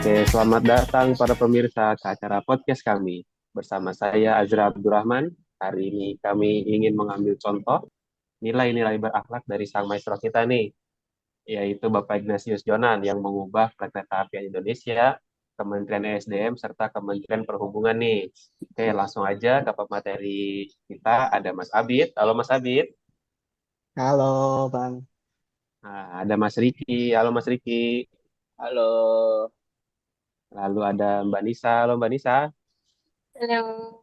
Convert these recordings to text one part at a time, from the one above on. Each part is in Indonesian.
Oke, selamat datang para pemirsa ke acara podcast kami. Bersama saya Azra Abdurrahman. Hari ini kami ingin mengambil contoh nilai-nilai berakhlak dari sang maestro kita nih, yaitu Bapak Ignatius Jonan yang mengubah Perkeretaapian Indonesia, Kementerian ESDM, serta Kementerian Perhubungan nih. Oke, langsung aja ke pemateri kita, ada Mas Abid. Halo Mas Abid. Halo, Bang. Nah, ada Mas Riki. Halo Mas Riki. Halo. Lalu ada Mbak Nisa. Halo Mbak Nisa. Halo.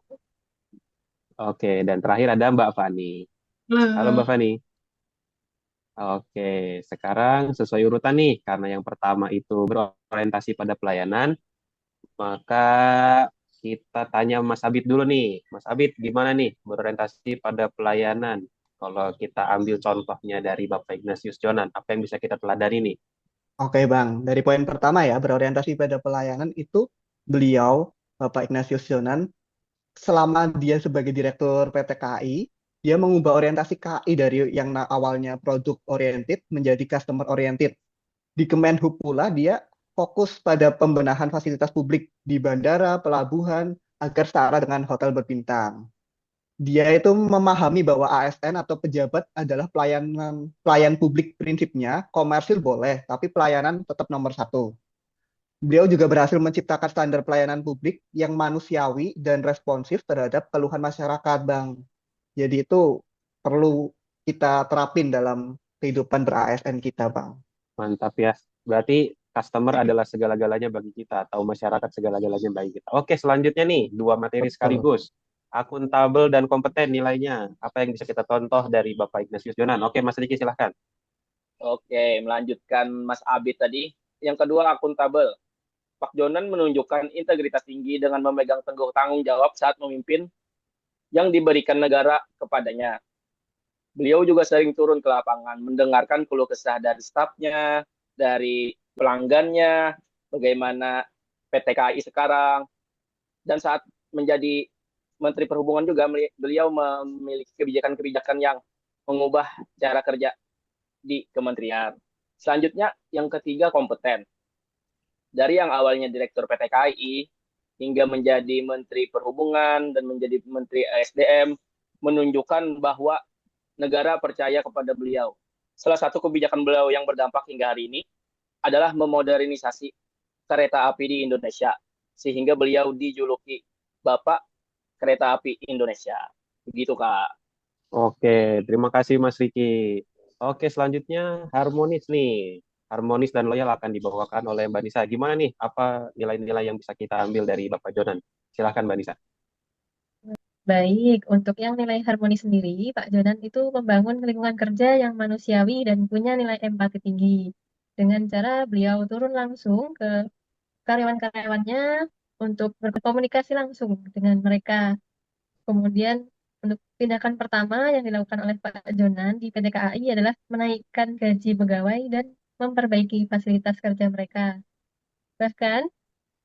Oke, dan terakhir ada Mbak Fani. Halo Mbak Halo. Fani. Oke, sekarang sesuai urutan nih, karena yang pertama itu berorientasi pada pelayanan, maka kita tanya Mas Abid dulu nih. Mas Abid, gimana nih berorientasi pada pelayanan? Kalau kita ambil contohnya dari Bapak Ignatius Jonan, apa yang bisa kita teladani nih? Oke, Bang. Dari poin pertama ya, berorientasi pada pelayanan itu beliau, Bapak Ignatius Jonan, selama dia sebagai Direktur PT KAI, dia mengubah orientasi KAI dari yang awalnya produk oriented menjadi customer oriented. Di Kemenhub pula dia fokus pada pembenahan fasilitas publik di bandara, pelabuhan, agar setara dengan hotel berbintang. Dia itu memahami bahwa ASN atau pejabat adalah pelayan publik prinsipnya, komersil boleh, tapi pelayanan tetap nomor satu. Beliau juga berhasil menciptakan standar pelayanan publik yang manusiawi dan responsif terhadap keluhan masyarakat, Bang. Jadi itu perlu kita terapin dalam kehidupan ber-ASN kita, Bang. Mantap ya. Berarti customer adalah segala-galanya bagi kita, atau masyarakat segala-galanya bagi kita. Oke, selanjutnya nih, dua materi Betul. sekaligus. Akuntabel dan kompeten nilainya. Apa yang bisa kita contoh dari Bapak Ignatius Jonan? Oke, Mas Riki silahkan. Oke, melanjutkan Mas Abid tadi. Yang kedua, akuntabel. Pak Jonan menunjukkan integritas tinggi dengan memegang teguh tanggung jawab saat memimpin yang diberikan negara kepadanya. Beliau juga sering turun ke lapangan, mendengarkan keluh kesah dari stafnya, dari pelanggannya, bagaimana PT KAI sekarang, dan saat menjadi Menteri Perhubungan juga beliau memiliki kebijakan-kebijakan yang mengubah cara kerja di kementerian. Selanjutnya, yang ketiga kompeten. Dari yang awalnya Direktur PT KAI hingga menjadi Menteri Perhubungan dan menjadi Menteri SDM, menunjukkan bahwa negara percaya kepada beliau. Salah satu kebijakan beliau yang berdampak hingga hari ini adalah memodernisasi kereta api di Indonesia, sehingga beliau dijuluki Bapak Kereta Api Indonesia. Begitu, Kak. Oke, terima kasih Mas Riki. Oke, selanjutnya harmonis nih. Harmonis dan loyal akan dibawakan oleh Mbak Nisa. Gimana nih? Apa nilai-nilai yang bisa kita ambil dari Bapak Jonan? Silahkan Mbak Nisa. Baik, untuk yang nilai harmoni sendiri, Pak Jonan itu membangun lingkungan kerja yang manusiawi dan punya nilai empati tinggi. Dengan cara beliau turun langsung ke karyawan-karyawannya untuk berkomunikasi langsung dengan mereka. Kemudian untuk tindakan pertama yang dilakukan oleh Pak Jonan di PT KAI adalah menaikkan gaji pegawai dan memperbaiki fasilitas kerja mereka. Bahkan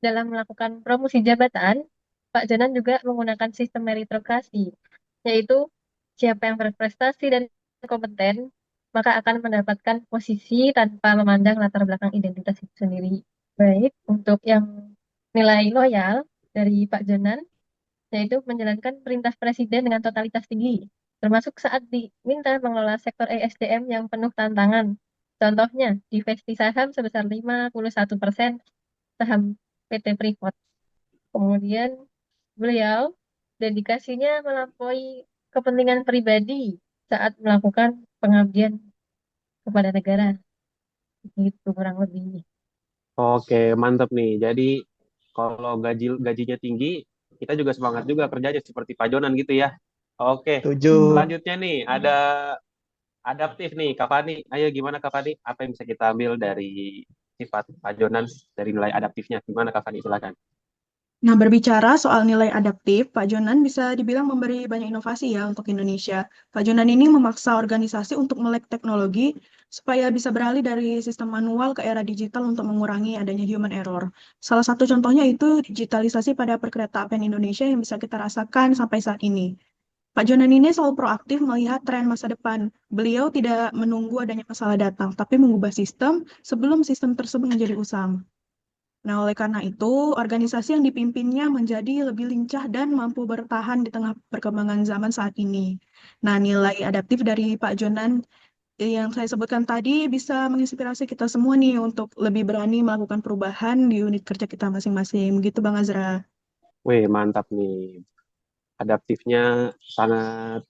dalam melakukan promosi jabatan, Pak Jonan juga menggunakan sistem meritokrasi, yaitu siapa yang berprestasi dan kompeten, maka akan mendapatkan posisi tanpa memandang latar belakang identitas itu sendiri. Baik, untuk yang nilai loyal dari Pak Jonan, yaitu menjalankan perintah presiden dengan totalitas tinggi, termasuk saat diminta mengelola sektor ESDM yang penuh tantangan. Contohnya, divesti saham sebesar 51% saham PT Freeport. Kemudian beliau dedikasinya melampaui kepentingan pribadi saat melakukan pengabdian kepada negara. Itu kurang lebih. Oke, mantap nih. Jadi kalau gajinya tinggi, kita juga semangat juga kerjanya seperti Pak Jonan gitu ya. Oke, Setuju. selanjutnya nih ada adaptif nih, Kak Fani. Ayo gimana Kak Fani? Apa yang bisa kita ambil dari sifat Pak Jonan dari nilai adaptifnya? Gimana Kak Fani? Silakan. Nah, berbicara soal nilai adaptif, Pak Jonan bisa dibilang memberi banyak inovasi ya untuk Indonesia. Pak Jonan ini memaksa organisasi untuk melek teknologi supaya bisa beralih dari sistem manual ke era digital untuk mengurangi adanya human error. Salah satu contohnya itu digitalisasi pada perkeretaapian Indonesia yang bisa kita rasakan sampai saat ini. Pak Jonan ini selalu proaktif melihat tren masa depan. Beliau tidak menunggu adanya masalah datang, tapi mengubah sistem sebelum sistem tersebut menjadi usang. Nah, oleh karena itu, organisasi yang dipimpinnya menjadi lebih lincah dan mampu bertahan di tengah perkembangan zaman saat ini. Nah, nilai adaptif dari Pak Jonan yang saya sebutkan tadi bisa menginspirasi kita semua nih untuk lebih berani melakukan perubahan di unit kerja kita masing-masing. Begitu, Bang Azra. Wih, mantap nih. Adaptifnya sangat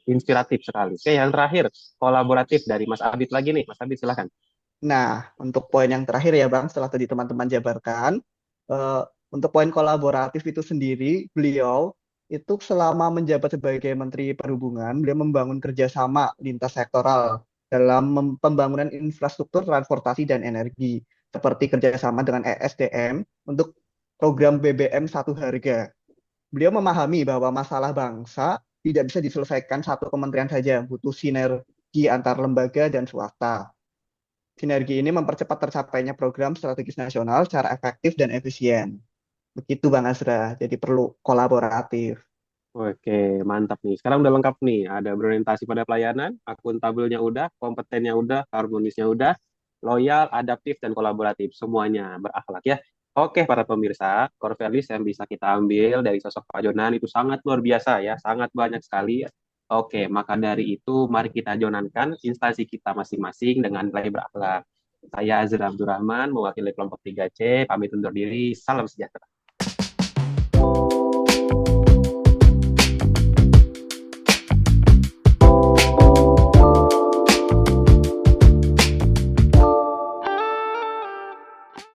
inspiratif sekali. Oke, yang terakhir, kolaboratif dari Mas Abid lagi nih. Mas Abid, silahkan. Nah, untuk poin yang terakhir ya Bang, setelah tadi teman-teman jabarkan, eh, untuk poin kolaboratif itu sendiri, beliau itu selama menjabat sebagai Menteri Perhubungan, beliau membangun kerjasama lintas sektoral dalam pembangunan infrastruktur transportasi dan energi, seperti kerjasama dengan ESDM untuk program BBM satu harga. Beliau memahami bahwa masalah bangsa tidak bisa diselesaikan satu kementerian saja, butuh sinergi antar lembaga dan swasta. Sinergi ini mempercepat tercapainya program strategis nasional secara efektif dan efisien. Begitu Bang Azra, jadi perlu kolaboratif. Oke, mantap nih. Sekarang udah lengkap nih. Ada berorientasi pada pelayanan, akuntabelnya udah, kompetennya udah, harmonisnya udah, loyal, adaptif, dan kolaboratif. Semuanya berakhlak ya. Oke, para pemirsa, core values yang bisa kita ambil dari sosok Pak Jonan itu sangat luar biasa ya, sangat banyak sekali. Oke, maka dari itu mari kita jonankan instansi kita masing-masing dengan nilai berakhlak. Saya Azra Abdurrahman, mewakili kelompok 3C, pamit undur diri, salam sejahtera.